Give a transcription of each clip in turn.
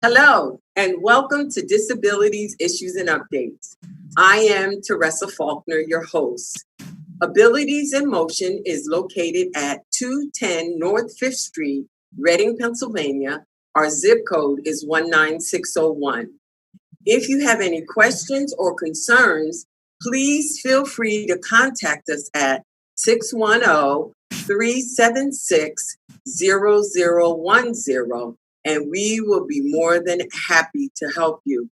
Hello, and welcome to Disabilities Issues and Updates. I am Terrisa Faulkner, your host. Abilities in Motion is located at 210 North 5th Street, Reading, Pennsylvania. Our zip code is 19601. If you have any questions or concerns, please feel free to contact us at 610-376-0010. And we will be more than happy to help you.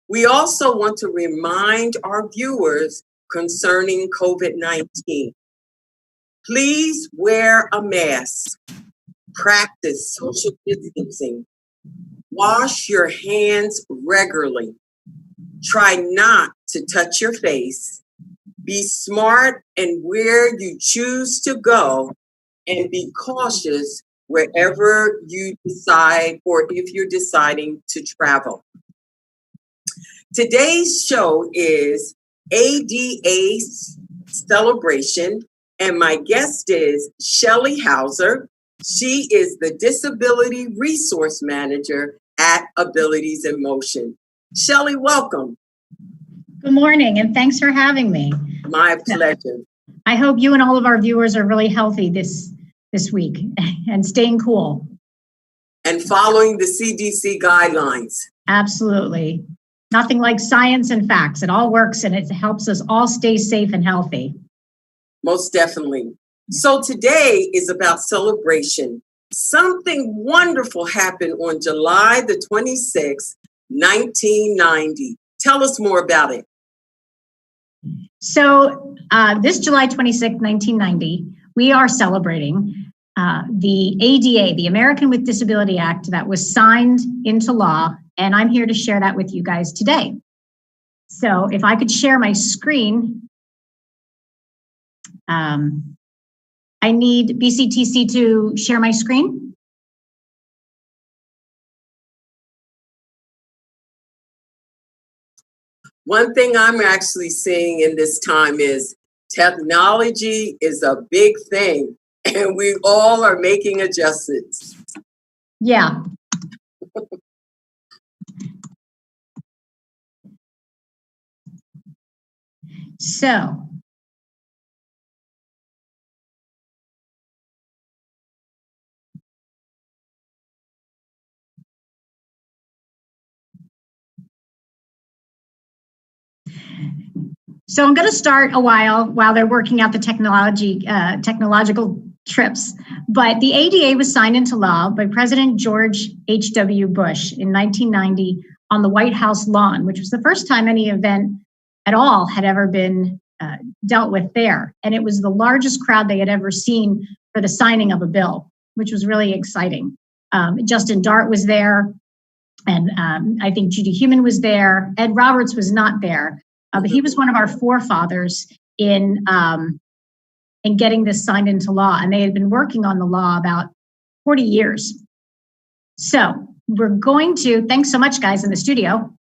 We also want to remind our viewers concerning COVID-19. Please wear a mask, practice social distancing, wash your hands regularly, try not to touch your face, be smart and where you choose to go, and be cautious wherever you decide or if you're deciding to travel. Today's show is ADA Celebration, and my guest is Shelly Houser. She is the Disability Resource Manager at Abilities in Motion. Shelly, welcome. Good morning, and thanks for having me. My pleasure. I hope you and all of our viewers are really healthy this week and staying cool. And following the CDC guidelines. Absolutely. Nothing like science and facts. It all works and it helps us all stay safe and healthy. Most definitely. So today is about celebration. Something wonderful happened on July the 26th, 1990. Tell us more about it. So this July 26th, 1990, we are celebrating the ADA, the American with Disability Act, that was signed into law, and I'm here to share that with you guys today. So if I could share my screen, I need BCTC to share my screen. One thing I'm actually seeing in this time is technology is a big thing, and we all are making adjustments. Yeah. So, I'm going to start a while they're working out the technological trips. But the ADA was signed into law by President George H.W. Bush in 1990 on the White House lawn, which was the first time any event at all had ever been dealt with there. And it was the largest crowd they had ever seen for the signing of a bill, which was really exciting. Justin Dart was there, and I think Judy Heumann was there. Ed Roberts was not there. But he was one of our forefathers in getting this signed into law, and they had been working on the law about 40 years. So we're going to, thanks so much, guys, in the studio.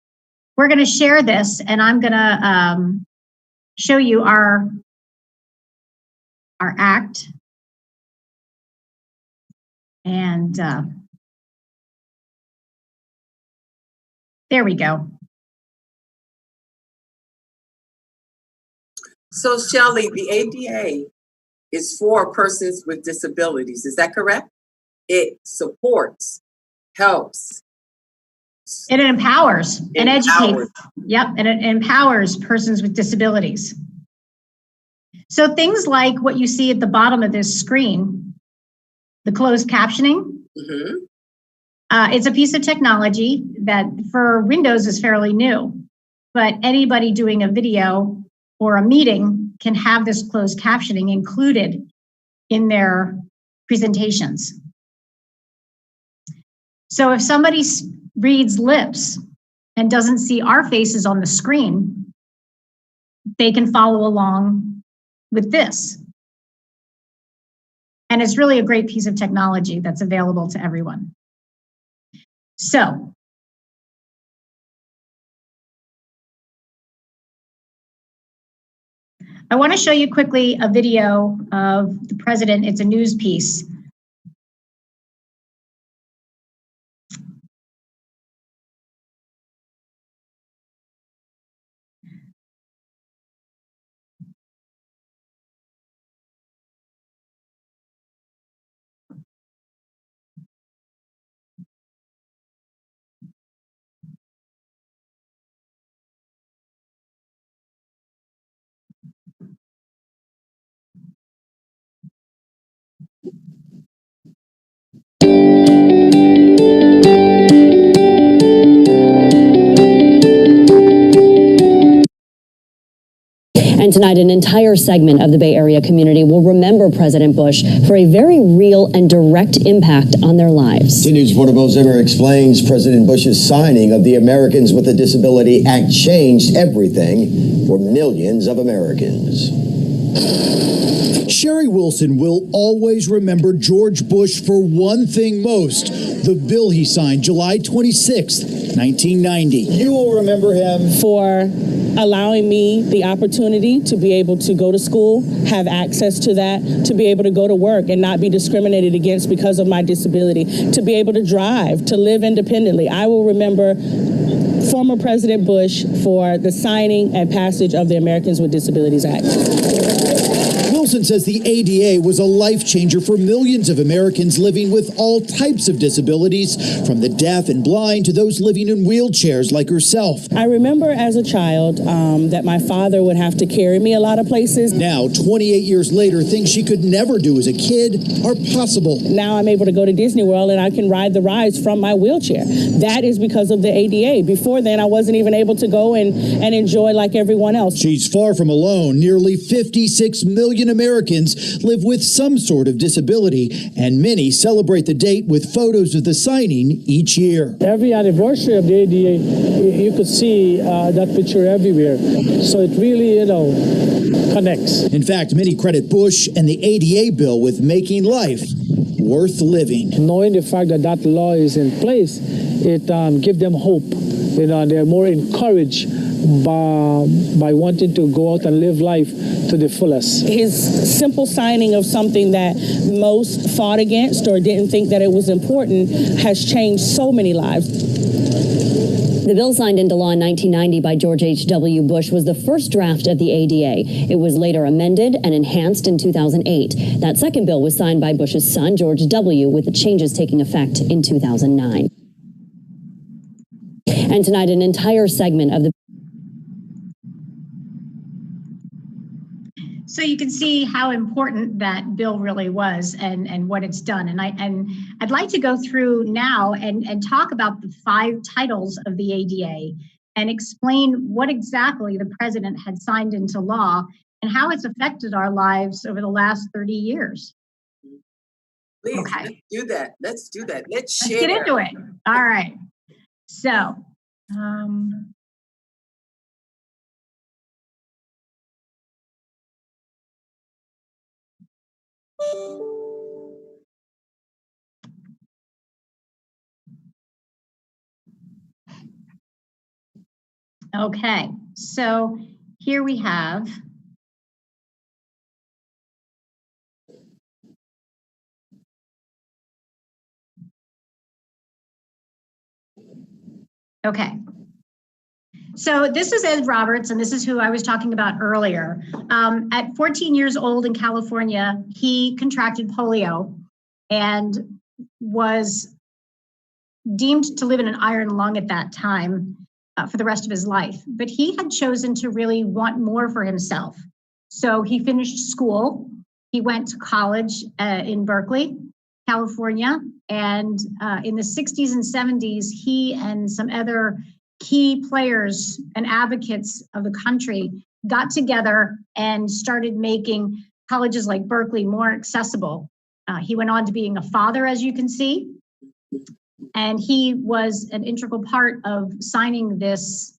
We're going to share this, and I'm going to show you our act. And there we go. So, Shelly, the ADA is for persons with disabilities. Is that correct? It supports, helps. It empowers and educates. Yep, and it empowers persons with disabilities. So things like what you see at the bottom of this screen, the closed captioning. Mm-hmm. It's a piece of technology that for Windows is fairly new, but anybody doing a video or a meeting can have this closed captioning included in their presentations. So if somebody reads lips and doesn't see our faces on the screen, they can follow along with this. And it's really a great piece of technology that's available to everyone. So, I want to show you quickly a video of the president. It's a news piece And tonight, an entire segment of the Bay Area community will remember President Bush for a very real and direct impact on their lives. 10 News reporter Bo Zimmer explains President Bush's signing of the Americans with a Disability Act changed everything for millions of Americans. Sherry Wilson will always remember George Bush for one thing most, the bill he signed July 26th, 1990. You will remember him for allowing me the opportunity to be able to go to school, have access to that, to be able to go to work and not be discriminated against because of my disability, to be able to drive, to live independently. I will remember former President Bush for the signing and passage of the Americans with Disabilities Act. Wilson says the ADA was a life changer for millions of Americans living with all types of disabilities, from the deaf and blind to those living in wheelchairs like herself. I remember as a child that my father would have to carry me a lot of places. Now, 28 years later, things she could never do as a kid are possible. Now I'm able to go to Disney World and I can ride the rides from my wheelchair. That is because of the ADA. Before then, I wasn't even able to go and enjoy like everyone else. She's far from alone. Nearly 56 million Americans live with some sort of disability, and many celebrate the date with photos of the signing each year. Every anniversary of the ADA, you could see that picture everywhere. So it really, connects. In fact, many credit Bush and the ADA bill with making life worth living. Knowing the fact that that law is in place, it gives them hope. They're more encouraged by wanting to go out and live life to the fullest. His simple signing of something that most fought against or didn't think that it was important has changed so many lives. The bill signed into law in 1990 by George H.W. Bush was the first draft of the ADA. It was later amended and enhanced in 2008. That second bill was signed by Bush's son, George W., with the changes taking effect in 2009. And tonight, an entire segment of the So you can see how important that bill really was and what it's done. And I'd like to go through now and talk about the 5 titles of the ADA and explain what exactly the president had signed into law and how it's affected our lives over the last 30 years. Please, okay. Let's do that. Let's share. Let's get into it. All right. So, okay, so here we have okay. So this is Ed Roberts, and this is who I was talking about earlier. At 14 years old in California, he contracted polio and was deemed to live in an iron lung at that time for the rest of his life. But he had chosen to really want more for himself. So he finished school. He went to college in Berkeley, California. And in the 60s and 70s, he and some other key players and advocates of the country got together and started making colleges like Berkeley more accessible. He went on to being a father, as you can see, and he was an integral part of signing this,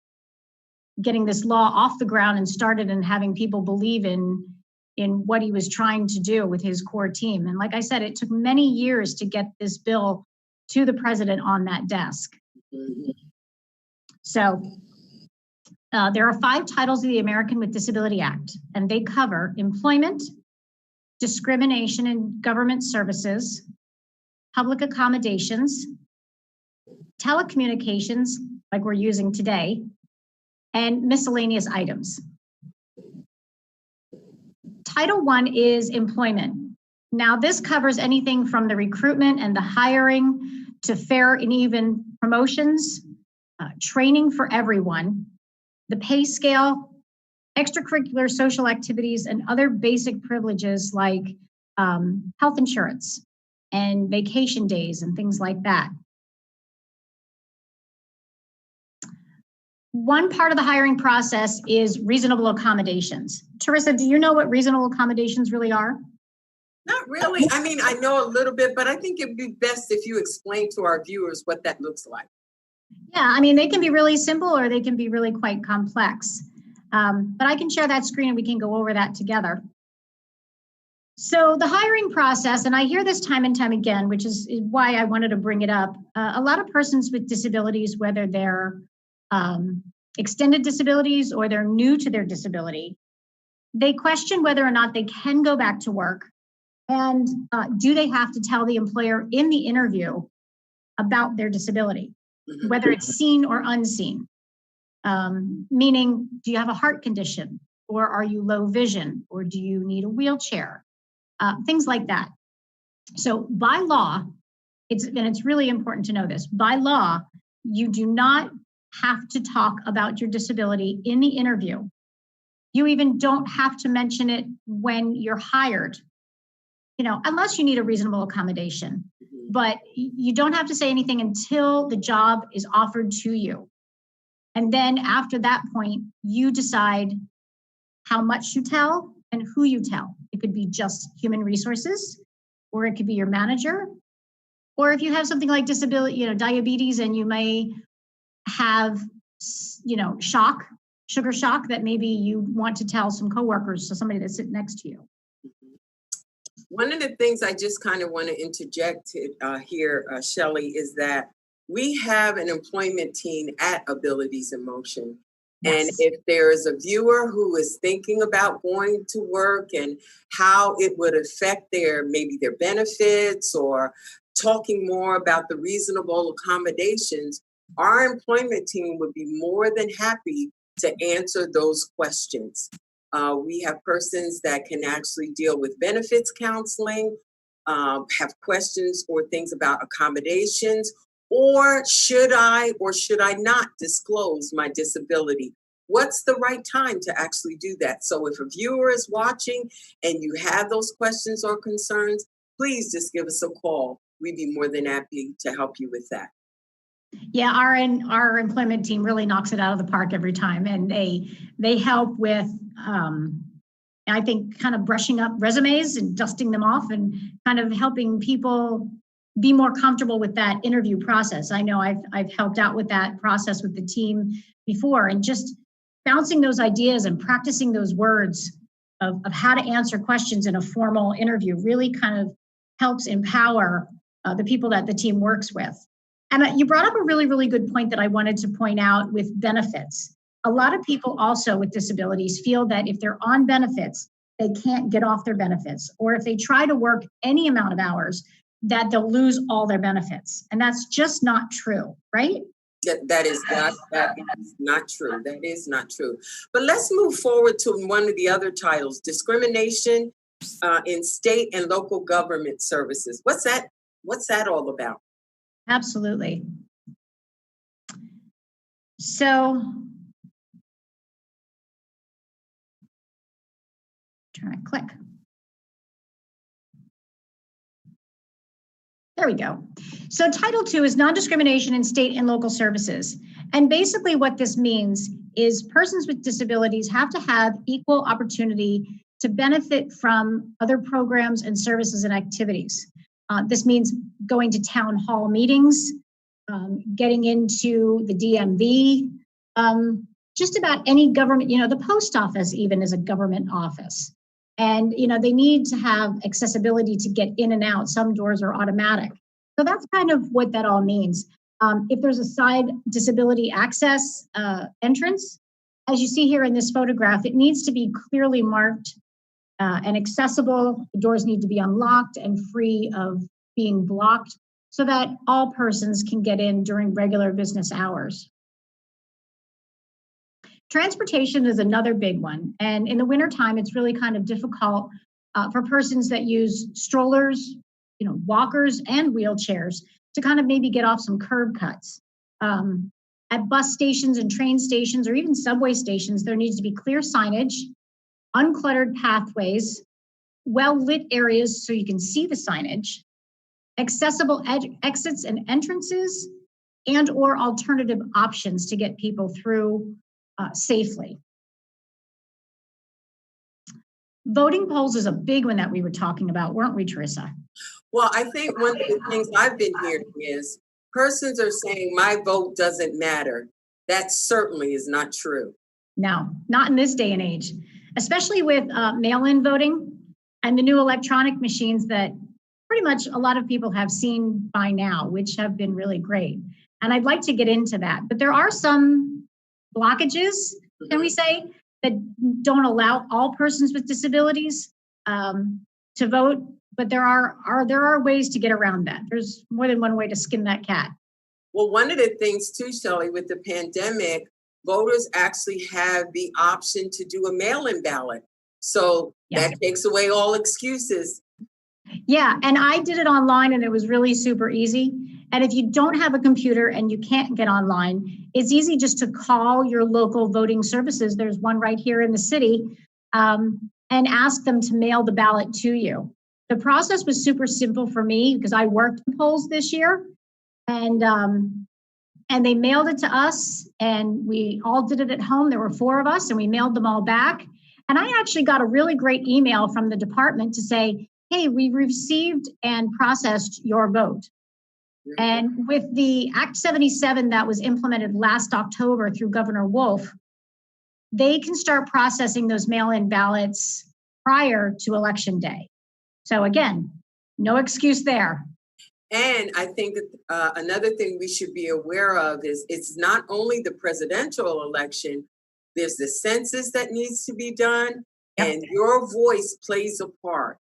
getting this law off the ground and started and having people believe in what he was trying to do with his core team. And like I said, it took many years to get this bill to the president on that desk. So there are 5 titles of the American with Disability Act, and they cover employment, discrimination in government services, public accommodations, telecommunications, like we're using today, and miscellaneous items. Title I is employment. Now, this covers anything from the recruitment and the hiring to fair and even promotions, training for everyone, the pay scale, extracurricular social activities, and other basic privileges like health insurance and vacation days and things like that. One part of the hiring process is reasonable accommodations. Terrisa, do you know what reasonable accommodations really are? Not really. I mean, I know a little bit, but I think it'd be best if you explain to our viewers what that looks like. Yeah, I mean, they can be really simple or they can be really quite complex. But I can share that screen and we can go over that together. So the hiring process, and I hear this time and time again, which is why I wanted to bring it up. A lot of persons with disabilities, whether they're extended disabilities or they're new to their disability, they question whether or not they can go back to work. And do they have to tell the employer in the interview about their disability, whether it's seen or unseen? Meaning, do you have a heart condition, or are you low vision, or do you need a wheelchair? Things like that. So by law, it's really important to know this. By law, you do not have to talk about your disability in the interview. You even don't have to mention it when you're hired, unless you need a reasonable accommodation. But you don't have to say anything until the job is offered to you. And then after that point, you decide how much you tell and who you tell. It could be just human resources, or it could be your manager. Or if you have something like disability, diabetes, and you may have, sugar shock, that maybe you want to tell some coworkers, so somebody that's sitting next to you. One of the things I just kind of want to interject here, Shelly, is that we have an employment team at Abilities in Motion. Yes. And if there is a viewer who is thinking about going to work and how it would affect maybe their benefits, or talking more about the reasonable accommodations, our employment team would be more than happy to answer those questions. We have persons that can actually deal with benefits counseling, have questions or things about accommodations, or should I not disclose my disability? What's the right time to actually do that? So if a viewer is watching and you have those questions or concerns, please just give us a call. We'd be more than happy to help you with that. Yeah, our employment team really knocks it out of the park every time, and they help with I think kind of brushing up resumes and dusting them off, and kind of helping people be more comfortable with that interview process. I know I've helped out with that process with the team before, and just bouncing those ideas and practicing those words of how to answer questions in a formal interview really kind of helps empower the people that the team works with. And you brought up a really, really good point that I wanted to point out with benefits. A lot of people also with disabilities feel that if they're on benefits, they can't get off their benefits, or if they try to work any amount of hours, that they'll lose all their benefits. And that's just not true, right? That is not true. That is not true. But let's move forward to one of the other titles, discrimination in state and local government services. What's that all about? Absolutely. So, trying to click. There we go. So Title II is non-discrimination in state and local services. And basically what this means is persons with disabilities have to have equal opportunity to benefit from other programs and services and activities. This means going to town hall meetings, getting into the DMV, just about any government, the post office even is a government office. And, they need to have accessibility to get in and out. Some doors are automatic. So that's kind of what that all means. If there's a side disability access entrance, as you see here in this photograph, it needs to be clearly marked and accessible. The doors need to be unlocked and free of being blocked so that all persons can get in during regular business hours. Transportation is another big one. And in the wintertime, it's really kind of difficult for persons that use strollers, walkers and wheelchairs to kind of maybe get off some curb cuts. At bus stations and train stations, or even subway stations, there needs to be clear signage, uncluttered pathways, well-lit areas so you can see the signage, accessible exits and entrances, and or alternative options to get people through safely. Voting polls is a big one that we were talking about, weren't we, Terrisa? Well, I think one of the things I've been hearing is persons are saying my vote doesn't matter. That certainly is not true. No, not in this day and age, especially with mail-in voting and the new electronic machines that pretty much a lot of people have seen by now, which have been really great. And I'd like to get into that. But there are some blockages, can we say, that don't allow all persons with disabilities to vote. But there are ways to get around that. There's more than one way to skin that cat. Well, one of the things too, Shelly, with the pandemic, voters actually have the option to do a mail-in ballot. So that takes away all excuses. Yeah, and I did it online and it was really super easy. And if you don't have a computer and you can't get online, it's easy just to call your local voting services. There's one right here in the city, and ask them to mail the ballot to you. The process was super simple for me because I worked the polls this year, and they mailed it to us, and we all did it at home. There were 4 of us, and we mailed them all back. And I actually got a really great email from the department to say, hey, we received and processed your vote. And with the Act 77 that was implemented last October through Governor Wolf, they can start processing those mail-in ballots prior to Election Day. So again, no excuse there. And I think that another thing we should be aware of is it's not only the presidential election, there's the census that needs to be done, and your voice plays a part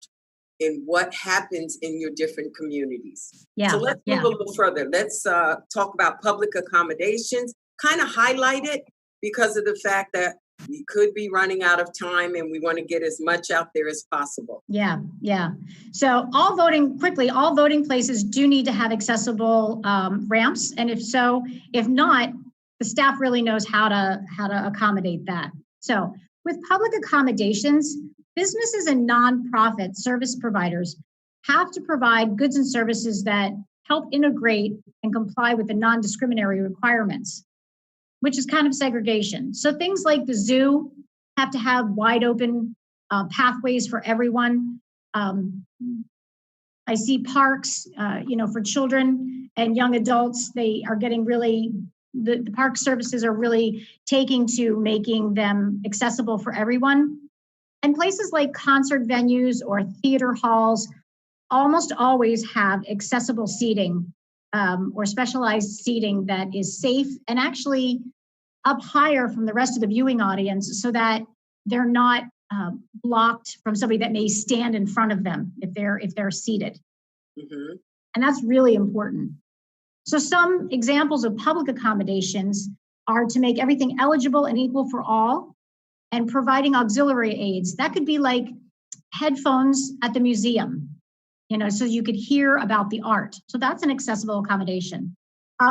in what happens in your different communities. So let's move a little further. Let's talk about public accommodations, kind of highlight it because of the fact that we could be running out of time and we want to get as much out there as possible. Yeah. So all voting places do need to have accessible ramps. And if not, the staff really knows how to accommodate that. So with public accommodations, businesses and nonprofit service providers have to provide goods and services that help integrate and comply with the non-discriminatory requirements, which is kind of segregation. So things like the zoo have to have wide open pathways for everyone. I see parks, for children and young adults, they are getting the park services are really taking to making them accessible for everyone. And places like concert venues or theater halls almost always have accessible seating or specialized seating that is safe and actually up higher from the rest of the viewing audience so that they're not blocked from somebody that may stand in front of them if they're seated. Mm-hmm. And that's really important. So some examples of public accommodations are to make everything eligible and equal for all, and providing auxiliary aids. That could be like headphones at the museum, so you could hear about the art. So that's an accessible accommodation.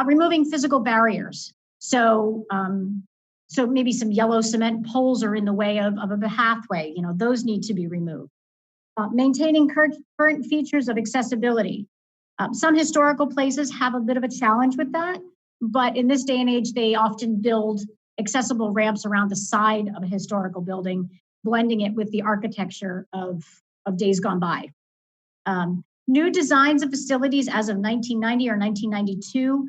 Removing physical barriers. So maybe some yellow cement poles are in the way of a pathway. Those need to be removed. Maintaining current features of accessibility. Some historical places have a bit of a challenge with that, but in this day and age, they often build accessible ramps around the side of a historical building, blending it with the architecture of days gone by. New designs of facilities as of 1990 or 1992,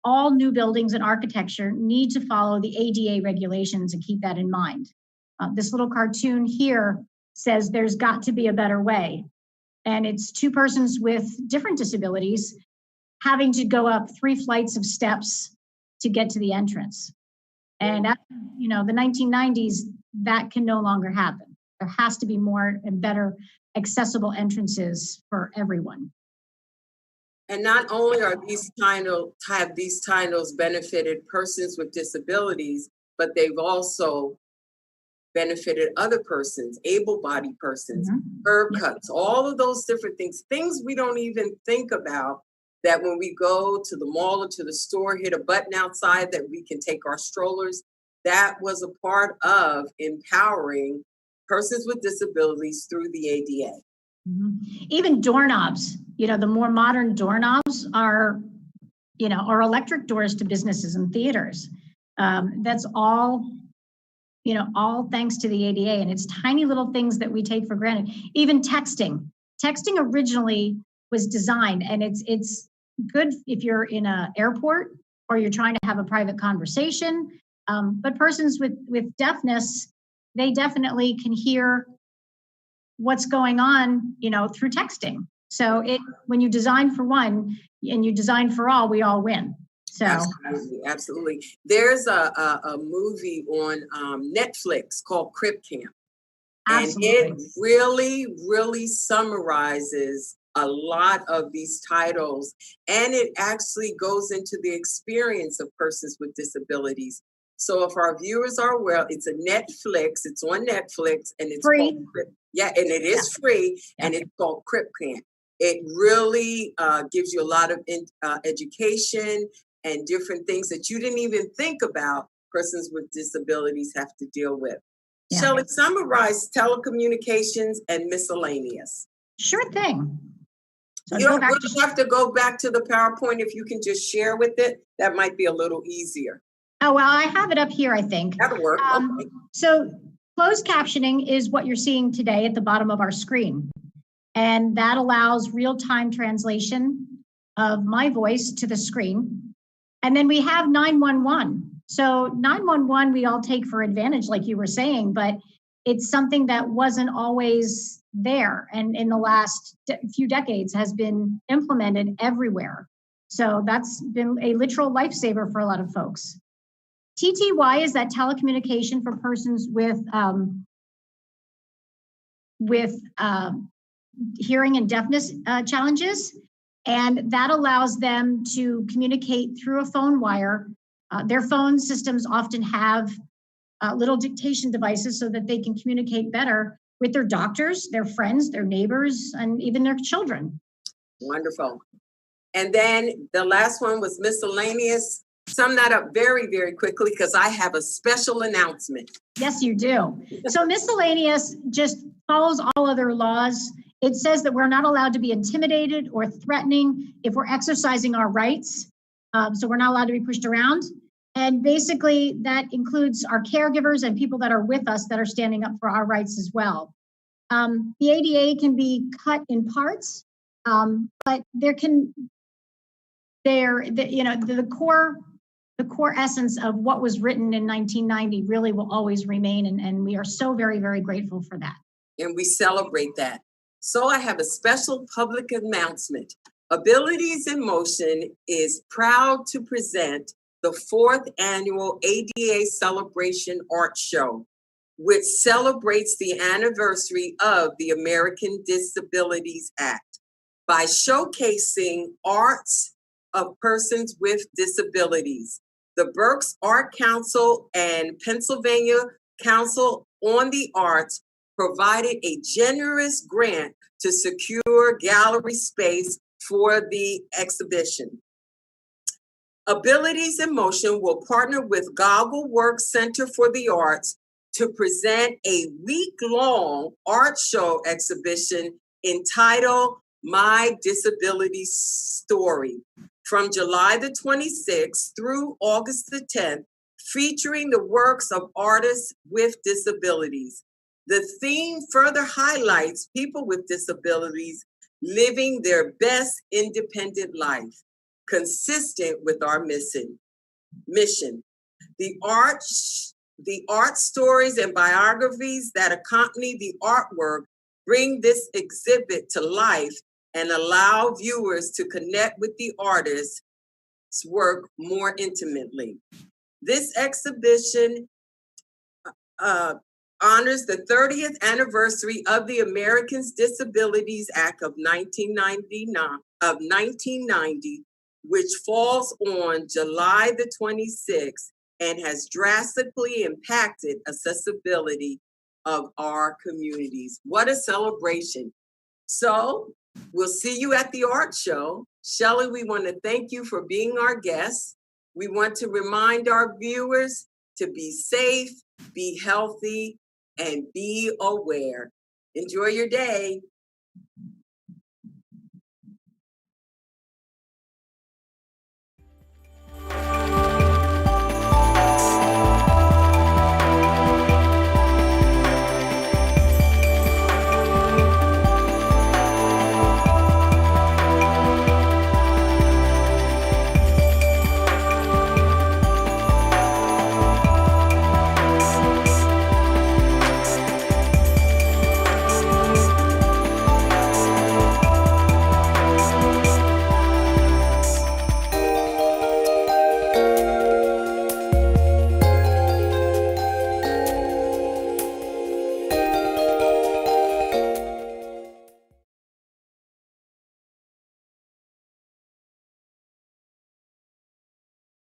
all new buildings and architecture need to follow the ADA regulations and keep that in mind. This little cartoon here says there's got to be a better way. And it's 2 persons with different disabilities having to go up 3 flights of steps to get to the entrance. And at, the 1990s, that can no longer happen. There has to be more and better accessible entrances for everyone. And not only are these titles benefited persons with disabilities, but they've also benefited other persons, able-bodied persons, curb cuts, all of those different things we don't even think about, that when we go to the mall or to the store, hit a button outside that we can take our strollers. That was a part of empowering persons with disabilities through the ADA. Even doorknobs, the more modern doorknobs are or electric doors to businesses and theaters. That's all, all thanks to the ADA, and it's tiny little things that we take for granted. Even texting. Texting originally was designed, and it's good if you're in an airport or you're trying to have a private conversation. But persons with deafness, they definitely can hear what's going on, through texting. So when you design for one and you design for all, we all win. So absolutely. There's a movie on Netflix called Crip Camp. Absolutely. And it really, really summarizes a lot of these titles. And it actually goes into the experience of persons with disabilities. So if our viewers are aware, it's a Netflix, it's on Netflix, and it's free. Called Crip. Yeah, and it is free, and it's called Crip Camp. It really gives you a lot of education and different things that you didn't even think about persons with disabilities have to deal with. Yeah. Shelly, summarize telecommunications and miscellaneous. Sure thing. So you don't really have to go back to the PowerPoint. If you can just share with it, that might be a little easier. Oh, well, I have it up here, I think. That'll work. Okay. So closed captioning is what you're seeing today at the bottom of our screen. And that allows real-time translation of my voice to the screen. And then we have 911. So 911, we all take for advantage, like you were saying, but it's something that wasn't always there. And in the last few decades has been implemented everywhere. So that's been a literal lifesaver for a lot of folks. TTY is that telecommunication for persons with hearing and deafness challenges. And that allows them to communicate through a phone wire. Their phone systems often have little dictation devices so that they can communicate better with their doctors, their friends, their neighbors, and even their children. Wonderful. And then the last one was miscellaneous. Sum that up very, very quickly because I have a special announcement. Yes, you do. So miscellaneous just follows all other laws. It says that we're not allowed to be intimidated or threatening if we're exercising our rights. So we're not allowed to be pushed around. And basically that includes our caregivers and people that are with us that are standing up for our rights as well. The ADA can be cut in parts, but the core essence of what was written in 1990 really will always remain. And we are so very, very grateful for that. And we celebrate that. So I have a special public announcement. Abilities in Motion is proud to present the 4th annual ADA Celebration Art Show, which celebrates the anniversary of the American Disabilities Act by showcasing arts of persons with disabilities. The Berks Art Council and Pennsylvania Council on the Arts provided a generous grant to secure gallery space for the exhibition. Abilities in Motion will partner with Goggle Works Center for the Arts to present a week-long art show exhibition entitled My Disability Story from July the 26th through August the 10th, featuring the works of artists with disabilities. The theme further highlights people with disabilities living their best independent life, consistent with our mission. The art stories and biographies that accompany the artwork bring this exhibit to life and allow viewers to connect with the artist's work more intimately. This exhibition honors the 30th anniversary of the Americans Disabilities Act of 1990, which falls on July the 26th and has drastically impacted accessibility of our communities. What a celebration. So we'll see you at the art show. Shelly, we want to thank you for being our guest. We want to remind our viewers to be safe, be healthy, and be aware. Enjoy your day.